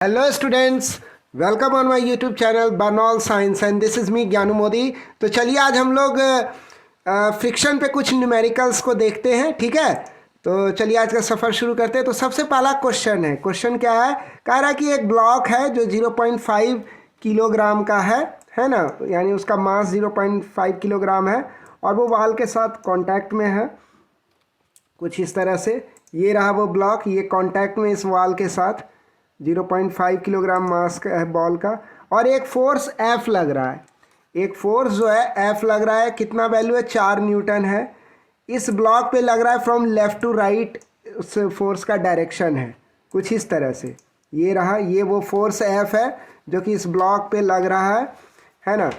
Hello students, welcome on my YouTube channel Burnol science and this is me Gyanu Modi. तो चलिए आज हम लोग फ्रिक्शन पे कुछ न्यूमेरिकल्स को देखते हैं। ठीक है, तो चलिए आज का सफ़र शुरू करते हैं। तो सबसे पहला क्वेश्चन क्या है? कह रहा है कि एक ब्लॉक है जो 0.5 किलोग्राम का है ना, यानी उसका मास 0.5 किलोग्राम है और वो वाल के साथ कांटेक्ट में है कुछ इस तरह से। ये रहा वो ब्लॉक, ये कांटेक्ट में इस वाल के साथ 0.5 किलोग्राम मास का है बॉल का, और एक फोर्स F लग रहा है। एक फोर्स जो है F लग रहा है, कितना वैल्यू है? 4 न्यूटन है। इस ब्लॉक पे लग रहा है फ्रॉम लेफ़्ट टू राइट, उस फोर्स का डायरेक्शन है कुछ इस तरह से। ये रहा, ये वो फोर्स F है जो कि इस ब्लॉक पे लग रहा है ना।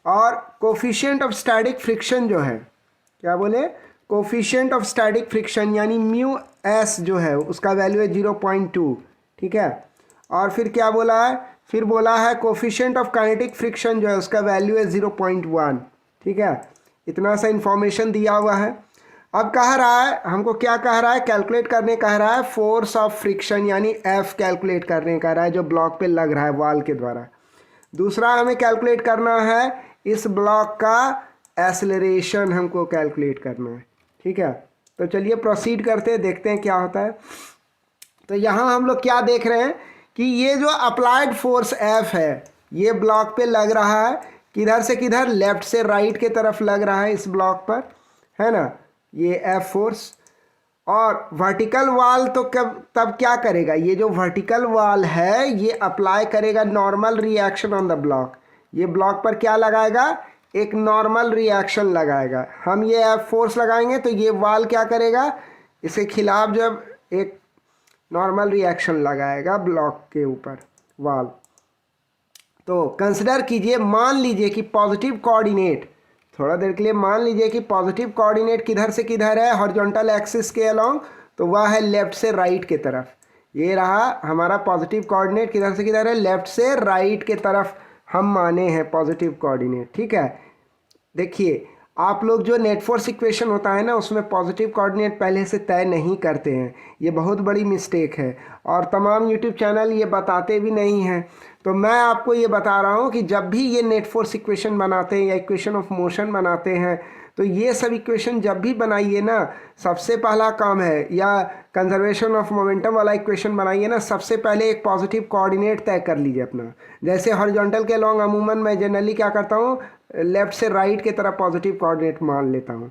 और कोफिशिएंट ऑफ स्टैटिक फ्रिक्शन जो है, क्या बोले? कोफिशिएंट ऑफ स्टैटिक फ्रिक्शन यानी म्यू एस जो है उसका वैल्यू है 0.2। ठीक है, और फिर क्या बोला है? फिर बोला है कोफिशिएंट ऑफ काइनेटिक फ्रिक्शन जो है उसका वैल्यू है 0.1। ठीक है, इतना सा इंफॉर्मेशन दिया हुआ है। अब कह रहा है हमको, क्या कह रहा है? कैलकुलेट करने कह रहा है फोर्स ऑफ फ्रिक्शन यानी F कैलकुलेट करने कह रहा है जो ब्लॉक पे लग रहा है वाल के द्वारा। दूसरा हमें कैलकुलेट करना है इस ब्लॉक का एक्सेलरेशन, हमको कैलकुलेट करना है। ठीक है, तो चलिए प्रोसीड करते हैं, देखते हैं क्या होता है। तो यहाँ हम लोग क्या देख रहे हैं कि ये जो अप्लाइड फोर्स F है ये ब्लॉक पे लग रहा है, किधर से किधर? लेफ्ट से राइट के तरफ लग रहा है इस ब्लॉक पर, है ना, ये F फोर्स। और वर्टिकल वाल तो तब क्या करेगा? ये जो वर्टिकल वाल है ये अप्लाई करेगा normal reaction on the block. ये ब्लॉक पर क्या लगाएगा? एक नॉर्मल रिएक्शन लगाएगा। हम ये F फोर्स लगाएंगे तो ये वाल क्या करेगा? इसके खिलाफ जब एक नॉर्मल रिएक्शन लगाएगा ब्लॉक के ऊपर वाल। तो कंसिडर कीजिए, मान लीजिए कि पॉजिटिव कोऑर्डिनेट, थोड़ा देर के लिए मान लीजिए कि पॉजिटिव कोऑर्डिनेट किधर से किधर है? हॉरिजॉन्टल एक्सिस के अलोंग, तो वह है लेफ्ट से राइट के तरफ। ये रहा हमारा पॉजिटिव कोऑर्डिनेट, किधर से किधर है? लेफ्ट से राइट के तरफ हम माने हैं पॉजिटिव कोऑर्डिनेट। ठीक है, देखिए आप लोग जो नेट फोर्स इक्वेशन होता है ना उसमें पॉजिटिव कोऑर्डिनेट पहले से तय नहीं करते हैं, ये बहुत बड़ी मिस्टेक है और तमाम यूट्यूब चैनल ये बताते भी नहीं हैं। तो मैं आपको ये बता रहा हूँ कि जब भी ये नेट फोर्स इक्वेशन बनाते हैं या इक्वेशन ऑफ मोशन बनाते हैं तो ये सब इक्वेशन जब भी बनाइए ना, सबसे पहला काम है, या कंजर्वेशन ऑफ मोमेंटम वाला इक्वेशन बनाइए ना, सबसे पहले एक पॉजिटिव कोऑर्डिनेट तय कर लीजिए अपना। जैसे हॉरिजॉन्टल के लॉन्ग अमूमन मैं जनरली क्या करता हूँ, लेफ़्ट से राइट की तरफ पॉजिटिव कोऑर्डिनेट मान लेता हूँ।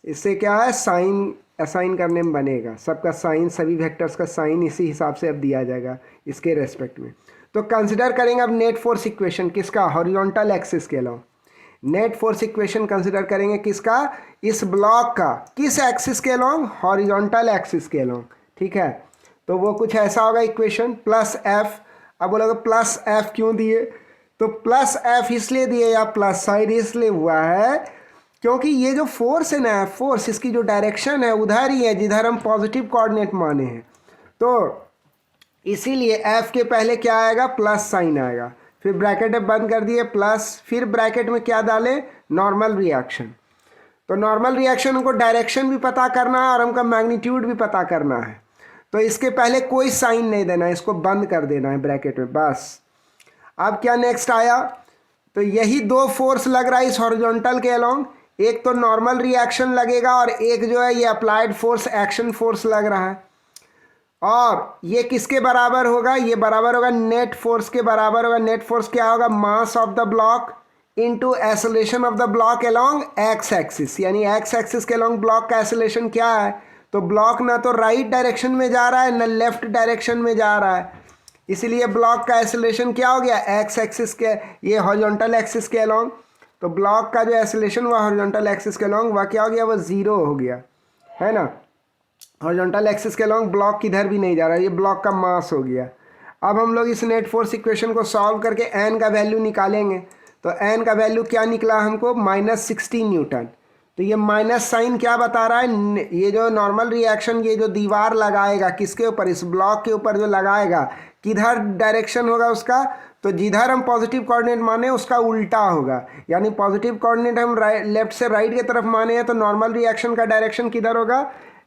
इससे क्या है, साइन असाइन करने में बनेगा, सबका साइन, सभी वेक्टर्स का साइन इसी हिसाब से अब दिया जाएगा इसके रेस्पेक्ट में। तो कंसिडर करेंगे अब नेट फोर्स इक्वेशन किसका? हॉरिजॉन्टल एक्सिस के long. Net force equation consider करेंगे किसका? इस ब्लॉक का। किस एक्सिस के लॉन्ग? हॉरिजॉन्टल एक्सिस के लॉन्ग। ठीक है, तो वो कुछ ऐसा होगा इक्वेशन प्लस एफ। अब बोलोगे प्लस एफ क्यों दिए? तो प्लस एफ इसलिए दिए या प्लस साइड इसलिए हुआ है क्योंकि ये जो फोर्स है ना, फोर्स, इसकी जो डायरेक्शन है उधर ही है जिधर हम पॉजिटिव कोऑर्डिनेट माने हैं। तो इसीलिए एफ के पहले क्या आएगा? प्लस साइन आएगा। फिर ब्रैकेट बंद कर दिए प्लस, फिर ब्रैकेट में क्या डाले? Normal reaction. तो नॉर्मल रिएक्शन हमको डायरेक्शन भी पता करना है और हमको मैग्नीट्यूड भी पता करना है। तो इसके पहले कोई साइन नहीं देना है, इसको बंद कर देना है ब्रैकेट में, बस। अब क्या नेक्स्ट आया? तो यही दो फोर्स लग रहा है इस हॉरिजॉन्टल के अलोंग, एक तो नॉर्मल रिएक्शन लगेगा और एक जो है ये अप्लाइड फोर्स, एक्शन फोर्स लग रहा है। और ये किसके बराबर होगा? ये बराबर होगा नेट फोर्स के बराबर होगा। नेट फोर्स क्या होगा? मास of the block into acceleration of the block along x axis, यानी एक्स एक्सिस के अलोंग ब्लॉक का एक्सेलरेशन क्या है? तो ब्लॉक ना तो राइट डायरेक्शन में जा रहा है ना लेफ्ट डायरेक्शन में जा रहा है, इसलिए ब्लॉक का एक्सेलरेशन क्या हो गया? एक्स एक्सिस के, ये हॉरिजॉन्टल एक्सिस के अलोंग। तो ब्लॉक का जो एक्सेलरेशन हुआ हॉरिजॉन्टल एक्सिस के अलोंग वह क्या हो गया? वो जीरो हो गया, है ना। हॉरिजॉन्टल एक्सिस के अलोंग ब्लॉक किधर भी नहीं जा रहा है, ये ब्लॉक का मास हो गया। अब हम लोग इस नेट फोर्स इक्वेशन को सॉल्व करके एन का वैल्यू निकालेंगे। तो एन का वैल्यू क्या निकला हमको? -16 न्यूटन। तो ये माइनस साइन क्या बता रहा है? ये जो नॉर्मल रिएक्शन, ये जो दीवार लगाएगा किसके ऊपर? इस ब्लॉक के ऊपर जो लगाएगा, किधर डायरेक्शन होगा उसका? तो जिधर हम पॉजिटिव कोऑर्डिनेट माने उसका उल्टा होगा, यानी पॉजिटिव कोऑर्डिनेट हम लेफ्ट से राइट की तरफ माने हैं तो नॉर्मल रिएक्शन का डायरेक्शन किधर होगा?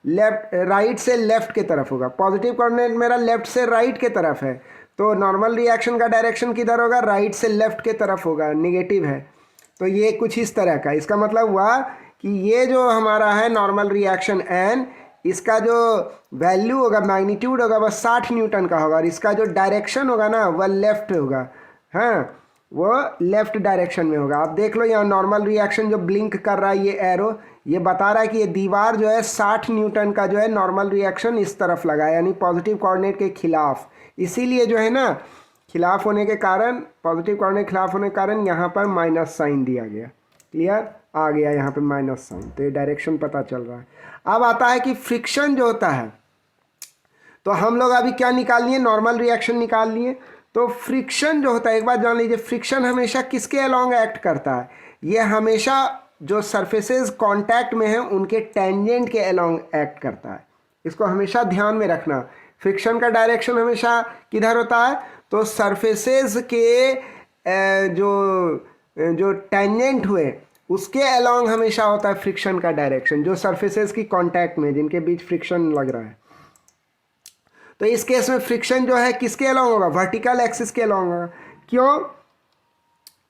लेफ्ट, राइट से लेफ्ट के तरफ होगा। पॉजिटिव कोऑर्डिनेट मेरा लेफ्ट से राइट के तरफ है तो नॉर्मल रिएक्शन का डायरेक्शन किधर होगा, राइट से लेफ्ट के तरफ होगा, निगेटिव है। तो ये कुछ इस तरह का, इसका मतलब हुआ कि ये जो हमारा है नॉर्मल रिएक्शन एन, इसका जो वैल्यू होगा, मैग्नीट्यूड होगा, वह 60 न्यूटन का होगा, और इसका जो डायरेक्शन होगा ना वह लेफ्ट होगा। हाँ, वो लेफ्ट डायरेक्शन में होगा। आप देख लो यहाँ नॉर्मल रिएक्शन जो ब्लिंक कर रहा है, ये एरो ये बता रहा है कि ये दीवार जो है 60 न्यूटन का जो है नॉर्मल रिएक्शन इस तरफ लगा है, यानी पॉजिटिव कोऑर्डिनेट के खिलाफ। इसीलिए जो है ना, खिलाफ होने के कारण, पॉजिटिव कोऑर्डिनेट खिलाफ होने के कारण यहाँ पर माइनस साइन दिया गया। क्लियर, आ गया यहाँ पे माइनस साइन, तो ये डायरेक्शन पता चल रहा है। अब आता है कि फ्रिक्शन जो होता है, तो हम लोग अभी क्या निकाल लिए, नॉर्मल रिएक्शन निकाल लिए। तो फ्रिक्शन जो होता है, एक बात जान लीजिए, फ्रिक्शन हमेशा किसके अलोंग एक्ट करता है, ये हमेशा जो सरफेसेस कांटेक्ट में हैं उनके टेंजेंट के अलोंग एक्ट करता है। इसको हमेशा ध्यान में रखना। फ्रिक्शन का डायरेक्शन हमेशा किधर होता है, तो सरफेसेस के जो टेंजेंट हुए उसके अलोंग हमेशा होता है फ्रिक्शन का डायरेक्शन, जो सरफेसेस की कांटेक्ट में, जिनके बीच फ्रिक्शन लग रहा है। तो इस केस में फ्रिक्शन जो है किसके अलोंग होगा, वर्टिकल एक्सिस के अलोंग होगा। क्यों,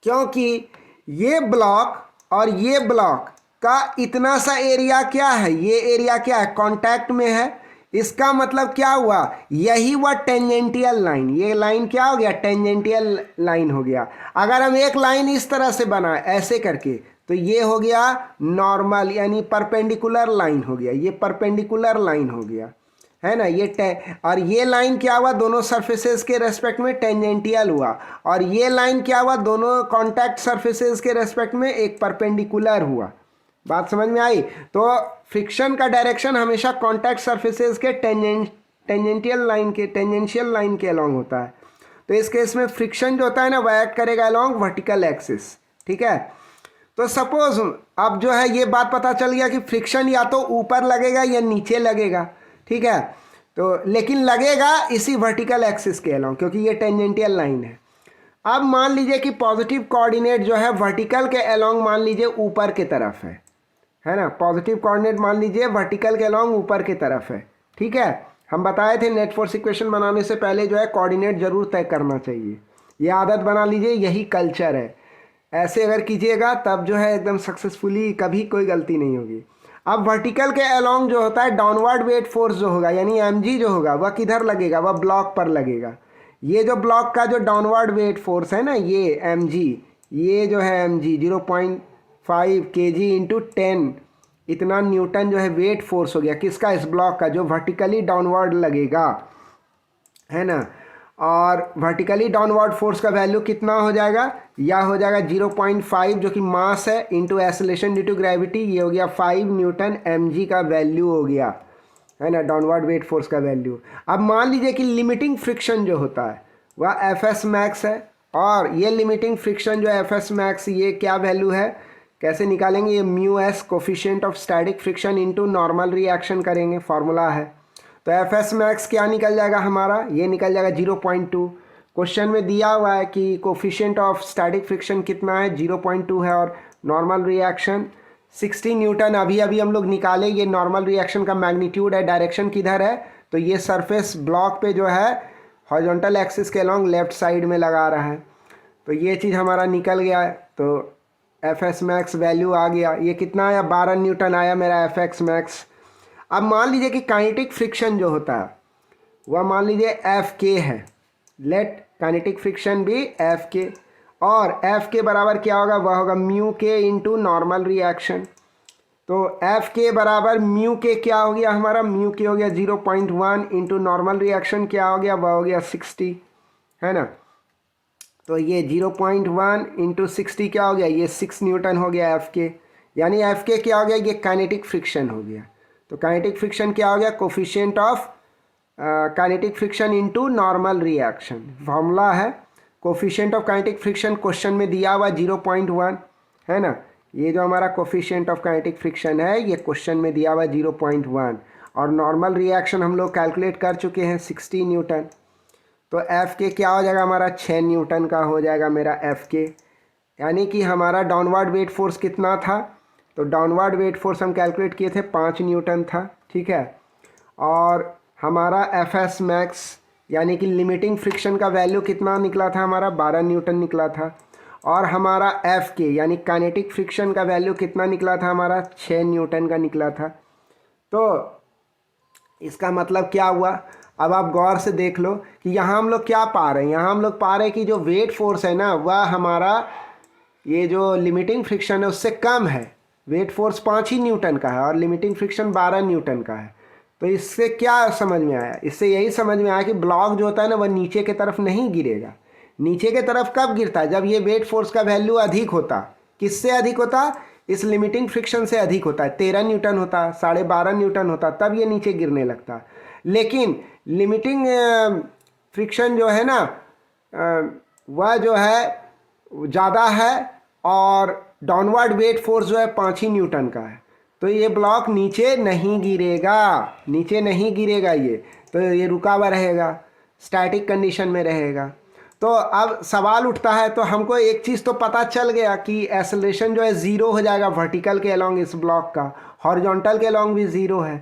क्योंकि ये ब्लॉक और ये ब्लॉक का इतना सा एरिया क्या है, ये एरिया क्या है, कांटेक्ट में है। इसका मतलब क्या हुआ, यही हुआ टेंजेंटियल लाइन। ये लाइन क्या हो गया, टेंजेंटियल लाइन हो गया। अगर हम एक लाइन इस तरह से बनाए ऐसे करके, तो ये हो गया नॉर्मल, यानी परपेंडिकुलर लाइन हो गया, ये परपेंडिकुलर लाइन हो गया, है ना। और ये लाइन क्या हुआ, दोनों सरफेसेस के रेस्पेक्ट में टेंजेंटियल हुआ, और ये लाइन क्या हुआ, दोनों कॉन्टैक्ट सरफेसेस के रेस्पेक्ट में एक परपेंडिकुलर हुआ। बात समझ में आई। तो फ्रिक्शन का डायरेक्शन हमेशा कॉन्टैक्ट सरफेसेस के टेंजेंशियल लाइन के अलोंग होता है। तो इस केस में फ्रिक्शन जो होता है ना, वह एक्ट करेगा अलोंग वर्टिकल एक्सिस। ठीक है, तो सपोज अब जो है ये बात पता चल गया कि फ्रिक्शन या तो ऊपर लगेगा या नीचे लगेगा। ठीक है, तो लेकिन लगेगा इसी वर्टिकल एक्सिस के अलोंग, क्योंकि ये टेंजेंटियल लाइन है। अब मान लीजिए कि पॉजिटिव कोऑर्डिनेट जो है वर्टिकल के अलोंग मान लीजिए ऊपर की तरफ है ना। पॉजिटिव कोऑर्डिनेट मान लीजिए वर्टिकल के अलोंग ऊपर की तरफ है। ठीक है, हम बताए थे नेट फोर्स इक्वेशन बनाने से पहले जो है कोऑर्डिनेट जरूर तय करना चाहिए। ये आदत बना लीजिए, यही कल्चर है। ऐसे अगर कीजिएगा तब जो है एकदम सक्सेसफुली कभी कोई गलती नहीं होगी। अब वर्टिकल के अलोंग जो होता है डाउनवर्ड वेट फोर्स जो होगा, यानी mg जो होगा, वह किधर लगेगा, वह ब्लॉक पर लगेगा। ये जो ब्लॉक का जो डाउनवर्ड वेट फोर्स है ना, ये mg, ये जो है mg 0.5 kg इंटू 10, इतना न्यूटन जो है वेट फोर्स हो गया किसका, इस ब्लॉक का, जो वर्टिकली डाउनवर्ड लगेगा, है ना। और वर्टिकली डाउनवर्ड फोर्स का वैल्यू कितना हो जाएगा, या हो जाएगा 0.5 जो कि मास है into acceleration due to gravity, ये हो गया 5 न्यूटन mg का वैल्यू हो गया, है ना, डाउनवर्ड वेट फोर्स का वैल्यू। अब मान लीजिए कि लिमिटिंग फ्रिक्शन जो होता है वह fs मैक्स है, और ये लिमिटिंग फ्रिक्शन जो है fs मैक्स, ये क्या वैल्यू है, कैसे निकालेंगे, ये mu S coefficient of static friction into normal reaction करेंगे, फॉर्मूला है। तो fs मैक्स क्या निकल जाएगा हमारा, ये निकल जाएगा 0.2। क्वेश्चन में दिया हुआ है कि कोफिशिएंट ऑफ स्टैटिक फ्रिक्शन कितना है, 0.2 है, और नॉर्मल रिएक्शन 60 न्यूटन। अभी हम लोग निकाले, ये नॉर्मल रिएक्शन का मैग्नीट्यूड है, डायरेक्शन किधर है, तो ये सरफेस ब्लॉक पे जो है हॉरिजॉन्टल एक्सिस के अलोंग लेफ्ट साइड में लगा रहा है। तो ये चीज़ हमारा निकल गया है। तो fs मैक्स वैल्यू आ गया, ये कितना आया, 12 न्यूटन आया मेरा fx मैक्स। अब मान लीजिए कि काइनेटिक फ्रिक्शन जो होता है वह मान लीजिए Fk है, लेट काइनेटिक फ्रिक्शन भी Fk, और F के बराबर क्या होगा, वह होगा म्यू के इंटू नॉर्मल रिएक्शन। तो Fk बराबर म्यू के क्या हो गया हमारा, म्यू के हो गया 0.1 इंटू नॉर्मल रिएक्शन क्या हो गया, वह हो गया 60, है ना। तो ये 0.1 इंटू 60 क्या हो गया, ये 6 न्यूटन हो गया Fk, यानी Fk क्या हो गया, ये काइनेटिक फ्रिक्शन हो गया। तो काइनेटिक फ्रिक्शन क्या हो गया, coefficient of kinetic friction into normal reaction, formula है coefficient of kinetic friction, question में दिया हुआ 0.1, है ना। ये जो हमारा कोफिशिएंट ऑफ काइनेटिक फ्रिक्शन है, ये क्वेश्चन में दिया हुआ 0.1, और नॉर्मल रिएक्शन हम लोग कैलकुलेट कर चुके हैं 60 न्यूटन। तो Fk क्या हो जाएगा हमारा, 6 न्यूटन का हो जाएगा मेरा Fk, यानी कि हमारा डाउनवर्ड वेट फोर्स कितना था, तो डाउनवर्ड वेट फोर्स हम कैलकुलेट किए थे 5 न्यूटन था। ठीक है, और हमारा fs मैक्स यानी कि लिमिटिंग फ्रिक्शन का वैल्यू कितना निकला था हमारा, 12 न्यूटन निकला था। और हमारा एफ के यानी काइनेटिक फ्रिक्शन का वैल्यू कितना निकला था हमारा, 6 न्यूटन का निकला था। तो इसका मतलब क्या हुआ, अब आप गौर से देख लो कि यहाँ हम लोग क्या पा रहे हैं, यहाँ हम लोग पा रहे हैं कि जो वेट फोर्स है ना वह हमारा ये जो लिमिटिंग फ्रिक्शन है उससे कम है। वेट फोर्स 5 ही न्यूटन का है और लिमिटिंग फ्रिक्शन 12 न्यूटन का है। तो इससे क्या समझ में आया, इससे यही समझ में आया कि ब्लॉक जो होता है ना वह नीचे की तरफ नहीं गिरेगा। नीचे की तरफ कब गिरता है, जब ये वेट फोर्स का वैल्यू अधिक होता। किससे अधिक होता, इस लिमिटिंग फ्रिक्शन से अधिक होता है। 13 न्यूटन होता, 12.5 न्यूटन होता, तब ये नीचे गिरने लगता। लेकिन लिमिटिंग फ्रिक्शन जो है ना वह जो है ज़्यादा है और डाउनवर्ड वेट फोर्स जो है 5 ही न्यूटन का है। तो ये ब्लॉक नीचे नहीं गिरेगा, नीचे नहीं गिरेगा ये, तो ये रुका हुआ रहेगा, स्टैटिक कंडीशन में रहेगा। तो अब सवाल उठता है, तो हमको एक चीज़ तो पता चल गया कि एक्सेलरेशन जो है ज़ीरो हो जाएगा वर्टिकल के अलोंग इस ब्लॉक का, हॉरिजॉन्टल के अलोंग भी ज़ीरो है।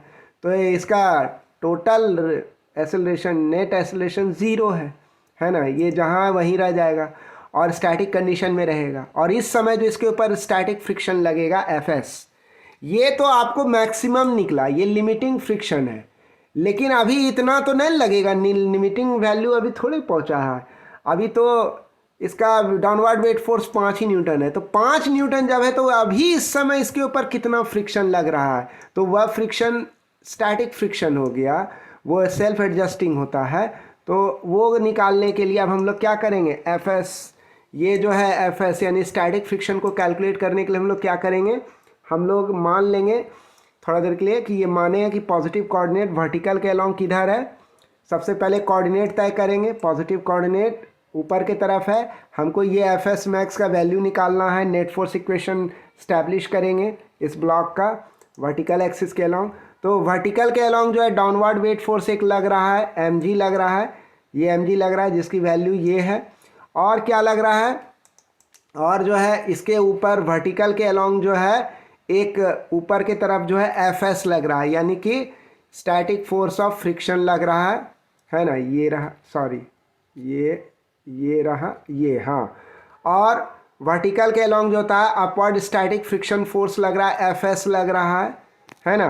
तो इसका total acceleration, net acceleration zero है ना, ये जहाँ वहीं रह जाएगा और स्टैटिक कंडीशन में रहेगा। और इस समय जो इसके ऊपर स्टैटिक फ्रिक्शन लगेगा एफएस, ये तो आपको मैक्सिमम निकला, ये लिमिटिंग फ्रिक्शन है। लेकिन अभी इतना तो नहीं लगेगा, लिमिटिंग वैल्यू अभी थोड़े पहुंचा है, अभी तो इसका डाउनवर्ड वेट फोर्स 5 ही न्यूटन है। तो 5 न्यूटन जब है तो अभी इस समय इसके ऊपर कितना फ्रिक्शन लग रहा है, तो वह फ्रिक्शन स्टैटिक फ्रिक्शन हो गया, वो सेल्फ एडजस्टिंग होता है। तो वो निकालने के लिए अब हम लोग क्या करेंगे, एफ एस, ये जो है एफ एस यानी स्टैटिक फ्रिक्शन को कैलकुलेट करने के लिए हम लोग क्या करेंगे, हम लोग मान लेंगे थोड़ा देर के लिए कि ये माने कि पॉजिटिव कोऑर्डिनेट वर्टिकल के अलोंग किधर है। सबसे पहले कोऑर्डिनेट तय करेंगे, पॉजिटिव कोऑर्डिनेट ऊपर की तरफ है, हमको ये एफ एस मैक्स का वैल्यू निकालना है। नेट फोर्स इक्वेशन स्टैब्लिश करेंगे इस ब्लॉक का वर्टिकल एक्सिस के अलोंग। तो वर्टिकल के अलोंग जो है डाउनवर्ड वेट फोर्स एक लग रहा है, एम जी लग रहा है, ये एम जी लग रहा है जिसकी वैल्यू ये है। और क्या लग रहा है, और जो है इसके ऊपर वर्टिकल के अलोंग जो है एक ऊपर की तरफ जो है एफ एस लग रहा है, यानी कि स्टैटिक फोर्स ऑफ फ्रिक्शन लग रहा है ना, ये रहा, सॉरी ये रहा, ये हाँ। और वर्टिकल के अलोंग जो होता है अपवर्ड स्टैटिक फ्रिक्शन फोर्स लग रहा है, एफ एस लग रहा है ना।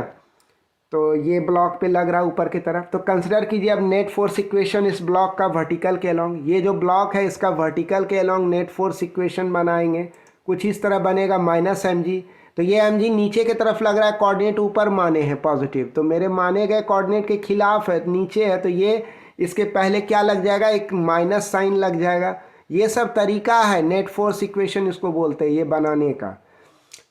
तो ये ब्लॉक पे लग रहा है ऊपर की तरफ। तो कंसिडर कीजिए अब नेट फोर्स इक्वेशन इस ब्लॉक का वर्टिकल के अलोंग, ये जो ब्लॉक है इसका वर्टिकल के अलोंग नेट फोर्स इक्वेशन बनाएंगे, कुछ इस तरह बनेगा माइनस एम जी। तो ये एम जी नीचे की तरफ लग रहा है, कोऑर्डिनेट ऊपर माने हैं पॉजिटिव, तो मेरे माने गए कोऑर्डिनेट के खिलाफ है, नीचे है, तो ये इसके पहले क्या लग जाएगा, एक माइनस साइन लग जाएगा। ये सब तरीका है, नेट फोर्स इक्वेशन इसको बोलते हैं ये बनाने का।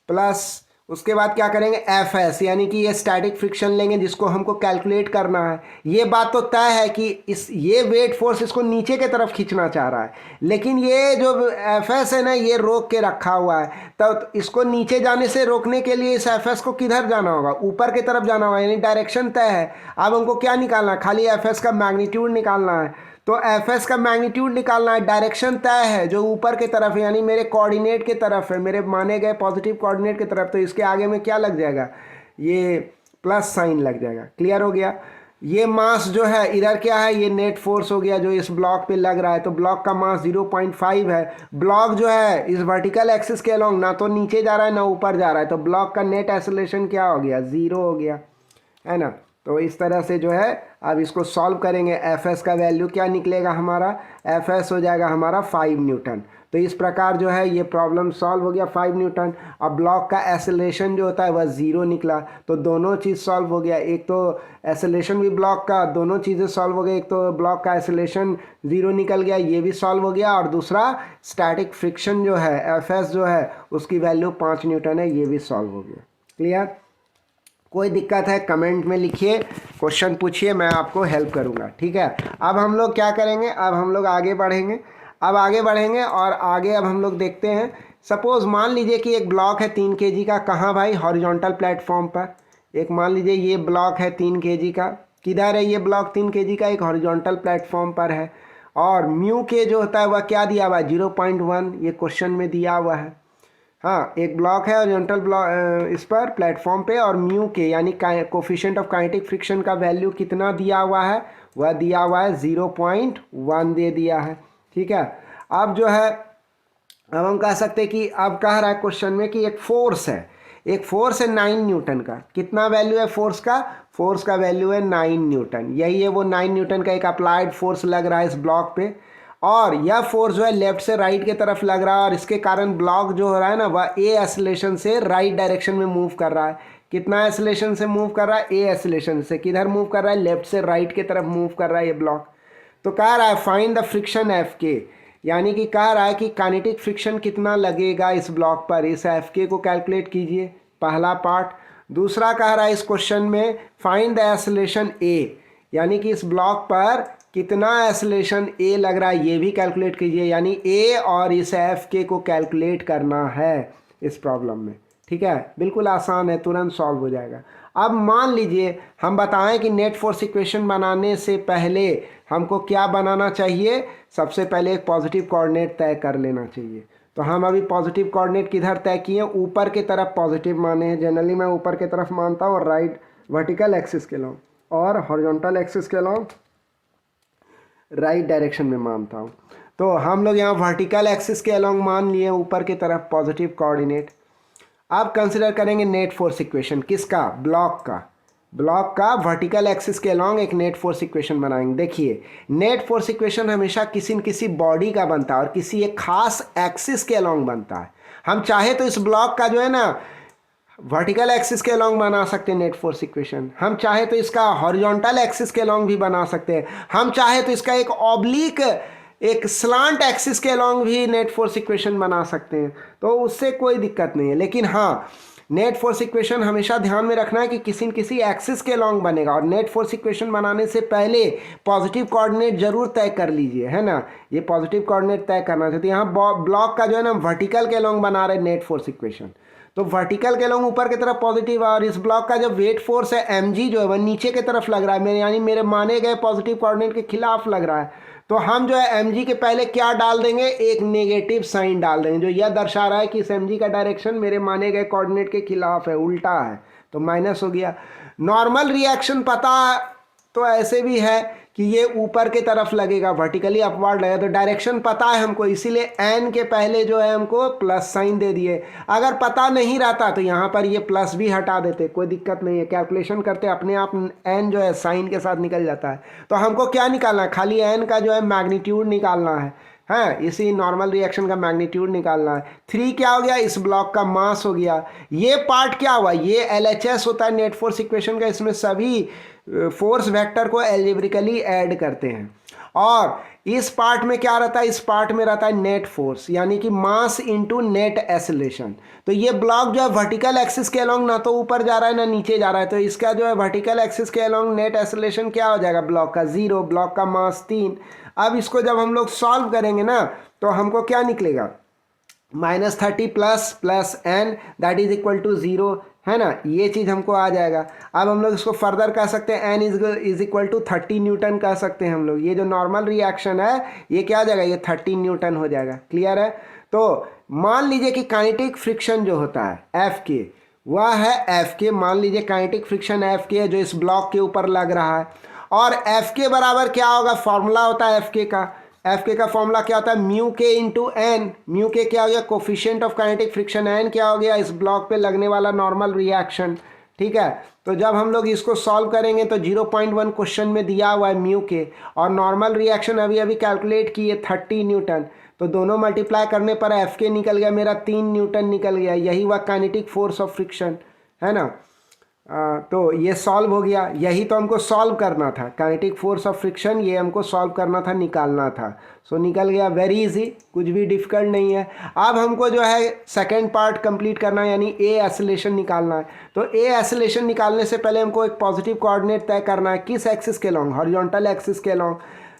प्लस उसके बाद क्या करेंगे, एफ एस यानी कि ये स्टैटिक फ्रिक्शन लेंगे जिसको हमको कैलकुलेट करना है। ये बात तो तय है कि ये वेट फोर्स इसको नीचे की तरफ खींचना चाह रहा है, लेकिन ये जो एफ एस है ना ये रोक के रखा हुआ है। तो इसको नीचे जाने से रोकने के लिए इस एफ एस को किधर जाना होगा, ऊपर की तरफ जाना होगा, यानी डायरेक्शन तय है। अब हमको क्या निकालना है, खाली एफ एस का मैग्नीट्यूड निकालना है। तो एफ एस का मैग्नीट्यूड निकालना है, डायरेक्शन तय है जो ऊपर की तरफ है, यानी मेरे कोऑर्डिनेट की तरफ है, मेरे माने गए पॉजिटिव कोऑर्डिनेट की तरफ। तो इसके आगे में क्या लग जाएगा, ये प्लस साइन लग जाएगा। क्लियर हो गया। ये मास जो है इधर क्या है, ये नेट फोर्स हो गया जो इस ब्लॉक पे लग रहा है। तो ब्लॉक का मास 0.5 है। ब्लॉक जो है इस वर्टिकल एक्सिस के अलोंग ना तो नीचे जा रहा है ना ऊपर जा रहा है, तो ब्लॉक का नेट एक्सेलरेशन क्या हो गया, 0 हो गया, है ना। तो इस तरह से जो है अब इसको सॉल्व करेंगे, एफ एस का वैल्यू क्या निकलेगा हमारा, एफ एस हो जाएगा हमारा 5 न्यूटन। तो इस प्रकार जो है ये प्रॉब्लम सॉल्व हो गया 5 न्यूटन। अब ब्लॉक का एक्सेलरेशन जो होता है वह 0 निकला, तो दोनों चीज़ सॉल्व हो गया। एक तो एक्सेलरेशन भी ब्लॉक का, दोनों चीज़ें सॉल्व हो गई। एक तो ब्लॉक का एक्सेलरेशन 0 निकल गया, ये भी सॉल्व हो गया, और दूसरा स्टैटिक फ्रिक्शन जो है एफ एस जो है उसकी वैल्यू 5 न्यूटन है, ये भी सॉल्व हो गया। क्लियर। कोई दिक्कत है कमेंट में लिखिए, क्वेश्चन पूछिए, मैं आपको हेल्प करूंगा, ठीक है। अब हम लोग क्या करेंगे, अब हम लोग आगे बढ़ेंगे, और आगे अब हम लोग देखते हैं। सपोज़ मान लीजिए कि एक ब्लॉक है 3 kg का, कहाँ भाई, हॉरिजॉन्टल प्लेटफॉर्म पर। एक मान लीजिए ये ब्लॉक है 3 kg का, किधर है ये ब्लॉक 3 kg का, एक हॉरिजॉन्टल प्लेटफॉर्म पर है। और म्यू के जो होता है वह क्या दिया हुआ है, 0.1, ये क्वेश्चन में दिया हुआ है। हाँ, एक ब्लॉक है हॉरिजॉन्टल ब्लॉक इस पर प्लेटफॉर्म पे, और म्यू के यानी कोफिशिएंट ऑफ काइनेटिक फ्रिक्शन का वैल्यू कितना दिया हुआ है, वह दिया हुआ है 0.1 दे दिया है। ठीक है, अब जो है अब हम कह सकते हैं कि अब कह रहा है क्वेश्चन में कि एक फोर्स है 9 न्यूटन का। कितना वैल्यू है फोर्स का? फोर्स का वैल्यू है 9 न्यूटन। यही है वो 9 न्यूटन का एक अप्लाइड फोर्स लग रहा है इस ब्लॉक पे, और यह फोर्स जो है लेफ्ट से राइट की तरफ लग रहा है, और इसके कारण ब्लॉक जो हो रहा है ना वह ए एक्सेलरेशन से राइट डायरेक्शन में मूव कर रहा है। कितना एक्सेलरेशन से मूव कर रहा है? ए एक्सेलरेशन से। किधर मूव कर रहा है? लेफ्ट से राइट की तरफ मूव कर रहा है ये ब्लॉक। तो कह रहा है फाइंड द फ्रिक्शन एफ के, यानी कि कह रहा है कि काइनेटिक फ्रिक्शन कितना लगेगा इस ब्लॉक पर, इस एफ के को कैलकुलेट कीजिए, पहला पार्ट। दूसरा कह रहा है इस क्वेश्चन में फाइंड द एक्सेलरेशन ए, यानी कि इस ब्लॉक पर कितना एक्सेलरेशन ए लग रहा है ये भी कैलकुलेट कीजिए, यानी ए और इस एफ के को कैलकुलेट करना है इस प्रॉब्लम में। ठीक है, बिल्कुल आसान है, तुरंत सॉल्व हो जाएगा। अब मान लीजिए हम बताएं कि नेट फोर्स इक्वेशन बनाने से पहले हमको क्या बनाना चाहिए? सबसे पहले एक पॉजिटिव कोऑर्डिनेट तय कर लेना चाहिए। तो हम अभी पॉजिटिव कोऑर्डिनेट किधर तय किए? ऊपर की तरफ पॉजिटिव माने हैं। जनरली मैं ऊपर की तरफ मानता हूँ, राइट वर्टिकल एक्सिस के लॉन्ग, और हॉरिजॉन्टल एक्सिस के लॉन्ग राइट डायरेक्शन में मानता हूँ। तो हम लोग यहाँ वर्टिकल एक्सिस के अलॉन्ग मान लिए ऊपर की तरफ पॉजिटिव कोऑर्डिनेट। अब कंसिडर करेंगे नेट फोर्स इक्वेशन, किसका? ब्लॉक का वर्टिकल एक्सिस के अलॉन्ग एक नेट फोर्स इक्वेशन बनाएंगे। देखिए, नेट फोर्स इक्वेशन हमेशा किसी न किसी बॉडी का बनता है और किसी एक खास एक्सिस के अलॉन्ग बनता है। हम चाहे तो इस ब्लॉक का जो है ना वर्टिकल एक्सिस के अलॉन्ग बना सकते हैं नेट फोर्स इक्वेशन, हम चाहे तो इसका हॉरिजॉन्टल एक्सिस के अलॉन्ग भी बना सकते हैं, हम चाहे तो इसका एक ऑब्लिक एक स्लांट एक्सिस के अलॉन्ग भी नेट फोर्स इक्वेशन बना सकते हैं। तो उससे कोई दिक्कत नहीं है, लेकिन हाँ, नेट फोर्स इक्वेशन हमेशा ध्यान में रखना है कि किसी न किसी एक्सिस के अलॉन्ग बनेगा। और नेट फोर्स इक्वेशन बनाने से पहले पॉजिटिव कोऑर्डिनेट जरूर तय कर लीजिए, है ना, ये पॉजिटिव कोऑर्डिनेट तय करना चाहिए। यहाँ ब्लॉक का जो है ना वर्टिकल के अलॉन्ग बना रहे नेट फोर्स इक्वेशन, तो वर्टिकल के अलॉन्ग ऊपर की तरफ पॉजिटिव, और इस ब्लॉक का जो वेट फोर्स है mg जो है वह नीचे की तरफ लग रहा है, यानी मेरे माने गए पॉजिटिव कोऑर्डिनेट के खिलाफ लग रहा है। तो हम जो है mg के पहले क्या डाल देंगे? एक नेगेटिव साइन डाल देंगे, जो यह दर्शा रहा है कि इस mg का डायरेक्शन मेरे माने गए कोऑर्डिनेट के खिलाफ है, उल्टा है, तो माइनस हो गया। नॉर्मल रिएक्शन पता तो ऐसे भी है कि ये ऊपर की तरफ लगेगा, वर्टिकली अपवर्ड लगेगा, तो डायरेक्शन पता है हमको, इसीलिए एन के पहले जो है हमको प्लस साइन दे दिए। अगर पता नहीं रहता तो यहाँ पर ये प्लस भी हटा देते, कोई दिक्कत नहीं है, कैलकुलेशन करते अपने आप एन जो है साइन के साथ निकल जाता है। तो हमको क्या निकालना है? खाली एन का जो है मैग्नीट्यूड निकालना है, हाँ, इसी नॉर्मल रिएक्शन का मैग्नीट्यूड निकालना है। 3 क्या हो गया? इस ब्लॉक का मास हो गया। ये पार्ट क्या हुआ? ये LHS होता है नेट फोर्स इक्वेशन का, इसमें सभी फोर्स वेक्टर को एल्जेब्रिकली ऐड करते हैं। और इस पार्ट में क्या रहता है? इस पार्ट में रहता है नेट फोर्स, यानी कि मास इनटू नेट एक्सेलरेशन। तो ये ब्लॉक जो है वर्टिकल एक्सिस के अलॉन्ग ना तो ऊपर जा रहा है ना नीचे जा रहा है, तो इसका जो है वर्टिकल एक्सिस के अलॉन्ग नेट एक्सेलरेशन क्या हो जाएगा? ब्लॉक का 0, ब्लॉक का मास 3। अब इसको जब हम लोग सॉल्व करेंगे ना तो हमको क्या निकलेगा? -30 plus n that is equal to 0, है ना, ये चीज़ हमको आ जाएगा। अब हम लोग इसको फर्दर कह सकते हैं n is equal to 30 newton कह सकते हैं हम लोग। ये जो नॉर्मल रिएक्शन है ये क्या आ जाएगा? ये 30 न्यूटन हो जाएगा। क्लियर है? तो मान लीजिए कि काइनेटिक फ्रिक्शन जो होता है एफ के, वह है एफ के, मान लीजिए काइनेटिक फ्रिक्शन एफ के जो इस ब्लॉक के ऊपर लग रहा है, और एफ के बराबर क्या होगा? फॉर्मूला होता है एफ के का फॉर्मूला क्या होता है? म्यू के इंटू एन। म्यू के क्या हो गया? Coefficient of kinetic friction. N क्या हो गया? इस ब्लॉक पे लगने वाला नॉर्मल रिएक्शन। ठीक है, तो जब हम लोग इसको सॉल्व करेंगे तो 0.1 क्वेश्चन में दिया हुआ है म्यू के, और नॉर्मल रिएक्शन अभी अभी कैलकुलेट किए 30 न्यूटन, तो दोनों मल्टीप्लाई करने पर एफ के निकल गया मेरा 3 न्यूटन निकल गया। यही हुआ काइनेटिक फोर्स ऑफ फ्रिक्शन, है ना। तो ये सॉल्व हो गया, यही तो हमको सॉल्व करना था, काइनेटिक फोर्स ऑफ फ्रिक्शन, ये हमको सॉल्व करना था, निकालना था। सो निकल गया, वेरी इजी, कुछ भी डिफिकल्ट नहीं है। अब हमको जो है सेकेंड पार्ट कंप्लीट करना है, यानी ए एक्सेलरेशन निकालना है। तो ए एक्सेलरेशन निकालने से पहले हमको एक पॉजिटिव कोऑर्डिनेट तय करना है, किस एक्सिस के लॉन्ग? हॉरिजॉन्टल एक्सिस के लॉन्ग।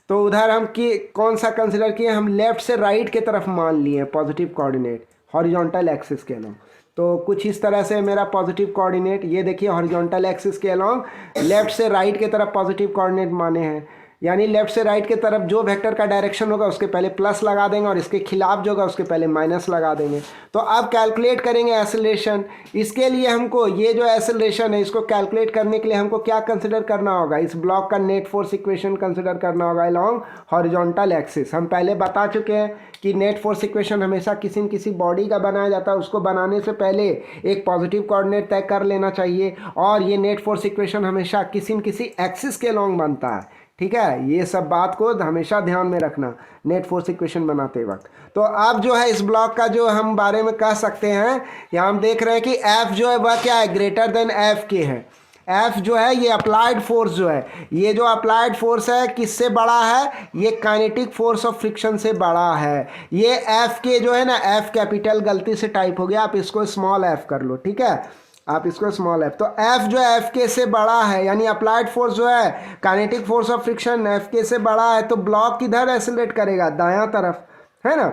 तो उधर हम कौन सा कंसिडर किए? हम लेफ्ट से राइट के तरफ मान लिए पॉजिटिव कोऑर्डिनेट हॉरिजॉन्टल एक्सिस के लॉन्ग। तो कुछ इस तरह से मेरा पॉजिटिव कोऑर्डिनेट, ये देखिए हॉरिजॉन्टल एक्सिस के अलॉन्ग लेफ्ट से राइट के तरफ पॉजिटिव कोऑर्डिनेट माने हैं। यानी लेफ्ट से राइट के तरफ जो वेक्टर का डायरेक्शन होगा उसके पहले प्लस लगा देंगे और इसके खिलाफ जो होगा उसके पहले माइनस लगा देंगे। तो अब कैलकुलेट करेंगे एक्सेलरेशन। इसके लिए हमको ये जो एक्सेलरेशन है इसको कैलकुलेट करने के लिए हमको क्या कंसिडर करना होगा, इस ब्लॉक का नेट फोर्स इक्वेशन कंसिडर करना होगा अलोंग हॉरिजॉन्टल एक्सिस। हम पहले बता चुके हैं कि नेट फोर्स इक्वेशन हमेशा किसी न किसी बॉडी का बनाया जाता है, उसको बनाने से पहले एक पॉजिटिव कोऑर्डिनेट तय कर लेना चाहिए और ये नेट फोर्स इक्वेशन हमेशा किसी न किसी एक्सिस के अलोंग बनता है। ठीक है, ये सब बात को हमेशा ध्यान में रखना नेट फोर्स इक्वेशन बनाते वक्त। तो अब जो है इस ब्लॉक का जो हम बारे में कह सकते हैं, यहाँ हम देख रहे हैं कि एफ जो है वह क्या है, ग्रेटर देन एफ के है। एफ जो है ये अप्लाइड फोर्स जो है, ये जो अप्लाइड फोर्स है किससे बड़ा है, ये काइनेटिक फोर्स ऑफ फ्रिक्शन से बड़ा है। ये एफ के जो है ना, एफ कैपिटल गलती से टाइप हो गया, आप इसको स्मॉल एफ कर लो, ठीक है, आप इसको स्मॉल एफ। तो एफ जो है एफ के से बड़ा है, यानी अप्लाइड फोर्स जो है kinetic force of friction F के से बड़ा है। तो ब्लॉक किधर एक्सेलरेट करेगा, दायां तरफ, है ना।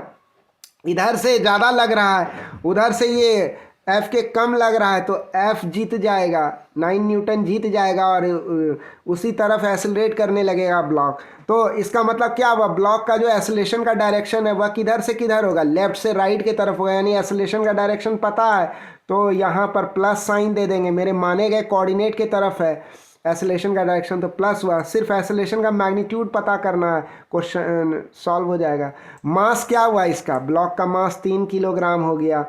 इधर से ज़्यादा लग रहा है, उधर से ये एफ के कम लग रहा है, तो एफ जीत जाएगा, 9 न्यूटन जीत जाएगा और उसी तरफ एक्सेलरेट करने लगेगा ब्लॉक। तो इसका मतलब क्या हुआ, ब्लॉक का जो एक्सेलरेशन का डायरेक्शन है वह किधर से किधर होगा, लेफ्ट से राइट की तरफ होगा। यानी एक्सेलरेशन का डायरेक्शन पता है तो यहाँ पर प्लस साइन दे देंगे, मेरे माने गए कोऑर्डिनेट की तरफ है एक्सेलरेशन का डायरेक्शन, तो प्लस हुआ। सिर्फ एक्सेलरेशन का मैग्नीट्यूड पता करना है, क्वेश्चन सॉल्व हो जाएगा। मास क्या हुआ इसका, ब्लॉक का मास 3 किलोग्राम हो गया।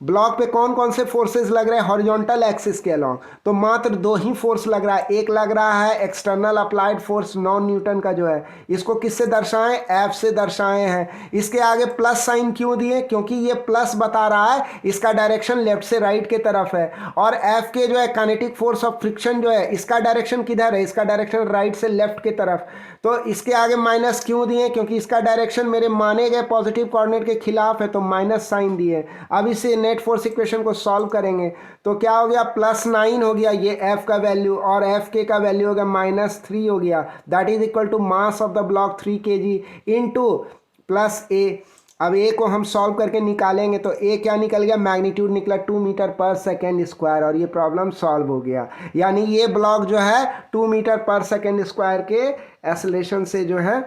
ब्लॉक पे कौन कौन से फोर्सेस लग रहे हैं, हॉरिजॉन्टल एक्सिस के अलोंग, तो मात्र 2 ही फोर्स लग रहा है। एक लग रहा है एक्सटर्नल अप्लाइड फोर्स 9 न्यूटन का जो है, इसको किससे दर्शाएं, एफ से दर्शाए हैं। इसके आगे प्लस साइन क्यों दिए, क्योंकि ये प्लस बता रहा है इसका डायरेक्शन लेफ्ट से राइट के तरफ है। और एफ के जो है काइनेटिक फोर्स ऑफ फ्रिक्शन जो है इसका डायरेक्शन किधर है, इसका डायरेक्शन राइट से लेफ्ट की तरफ। तो इसके आगे माइनस क्यों दिए, क्योंकि इसका डायरेक्शन मेरे माने गए पॉजिटिव कोऑर्डिनेट के खिलाफ है, तो माइनस साइन दिए। अब इसे नेट फोर्स इक्वेशन को सॉल्व करेंगे तो क्या हो गया, +9 हो गया ये एफ का वैल्यू, और एफ के का वैल्यू हो गया -3 हो गया। That is equal to mass of the block 3 kg into plus a. अब ए को हम सॉल्व करके निकालेंगे तो ए क्या निकल गया, मैग्नीट्यूड निकला 2 मीटर पर सेकेंड स्क्वायर, और ये प्रॉब्लम सॉल्व हो गया। यानी ये ब्लॉक जो है 2 मीटर पर सेकेंड स्क्वायर के एक्सेलरेशन से जो है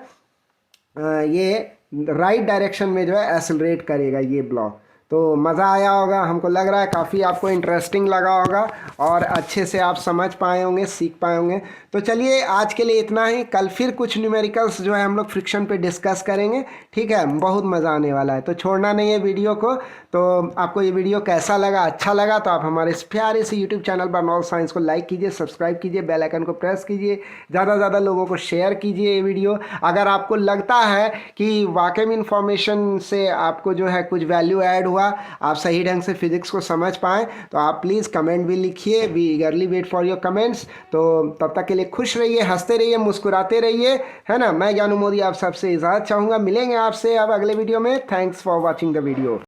ये राइट डायरेक्शन में जो है एक्सेलरेट करेगा ये ब्लॉक। तो मज़ा आया होगा, हमको लग रहा है काफ़ी आपको इंटरेस्टिंग लगा होगा और अच्छे से आप समझ पाए होंगे, सीख पाए होंगे। तो चलिए आज के लिए इतना ही, कल फिर कुछ न्यूमेरिकल्स जो है हम लोग फ्रिक्शन पे डिस्कस करेंगे, ठीक है, बहुत मज़ा आने वाला है। तो छोड़ना नहीं है वीडियो को। तो आपको ये वीडियो कैसा लगा, अच्छा लगा तो आप हमारे इस प्यारे से यूट्यूब चैनल बर्नॉल्ड साइंस को लाइक कीजिए, सब्सक्राइब कीजिए, बेल आइकन को प्रेस कीजिए, ज़्यादा से ज़्यादा लोगों को शेयर कीजिए ये वीडियो। अगर आपको लगता है कि वाकई में इंफॉर्मेशन से आपको जो है कुछ वैल्यू ऐड हुआ, आप सही ढंग से फिजिक्स को समझ पाएँ, तो आप प्लीज़ कमेंट भी लिखिए। We eagerly wait for your comments. तो तब तक के लिए खुश रहिए, हंसते रहिए, मुस्कुराते रहिए, है ना। मैं ज्ञानू मोदी आप सबसे इजाज़त चाहूँगा, मिलेंगे आपसे अब अगले वीडियो में। Thanks for watching the video.